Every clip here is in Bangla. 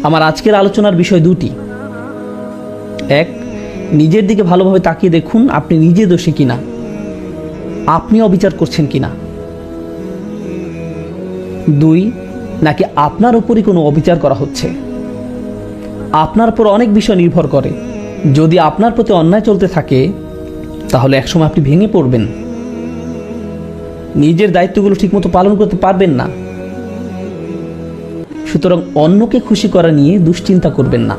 আমার আজকের আলোচনার বিষয় দুটি। এক, নিজের দিকে ভালোভাবে তাকিয়ে দেখুন আপনি নিজে দোষী কিনা, আপনি অবিচার করছেন কিনা। দুই, নাকি আপনার উপরই কোনো অবিচার করা হচ্ছে। আপনার উপর অনেক বিষয় নির্ভর করে। যদি আপনার প্রতি অন্যায় চলতে থাকে তাহলে একসময় আপনি ভেঙে পড়বেন, নিজের দায়িত্বগুলো ঠিকমতো পালন করতে পারবেন না। সুতরাং অন্যকে খুশি করা নিয়ে দুশ্চিন্তা করবেন না।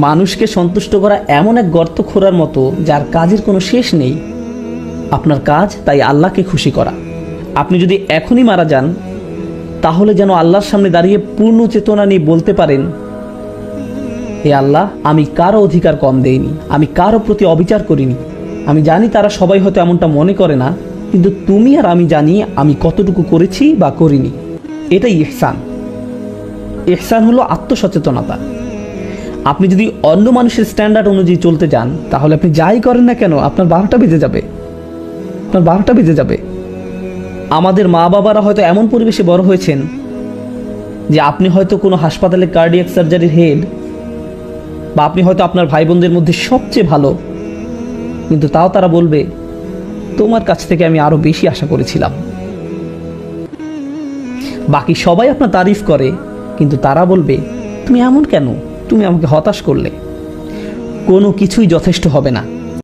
মানুষকে সন্তুষ্ট করা এমন এক গর্ত খোঁড়ার মতো যার কাজের কোনো শেষ নেই। আপনার কাজ তাই আল্লাহকে খুশি করা। আপনি যদি এখনই মারা যান তাহলে যেন আল্লাহর সামনে দাঁড়িয়ে পূর্ণ চেতনা নিয়ে বলতে পারেন, হে আল্লাহ, আমি কারো অধিকার কম দেইনি, আমি কারো প্রতি অবিচার করিনি। আমি জানি তারা সবাই হয়তো এমনটা মনে করে না, কিন্তু তুমি আর আমি জানি আমি কতটুকু করেছি বা করিনি। এটাই ইহসান। ইহসান হলো আত্মসচেতনতা। আপনি যদি অন্য মানুষের স্ট্যান্ডার্ড অনুযায়ী চলতে যান তাহলে আপনি যাই করেন না কেন আপনার 12টা বেজে যাবে, আপনার 12টা বেজে যাবে। আমাদের মা বাবারা হয়তো এমন পরিবেশে বড় হয়েছেন যে আপনি হয়তো কোনো হাসপাতালে কার্ডিয়াক সার্জারির হেড, বা আপনি হয়তো আপনার ভাই বোনদের মধ্যে সবচেয়ে ভালো, কিন্তু তাও তারা বলবে তোমার কাছ থেকে আমি আরো বেশি আশা করেছিলাম। বাকি সবাই আপনার তারিফ করে, কিন্তু তারা বলবে তুমি এমন কেন, তুমি আমাকে হতাশ করলে। কোনো কিছুই যথেষ্ট হবে না।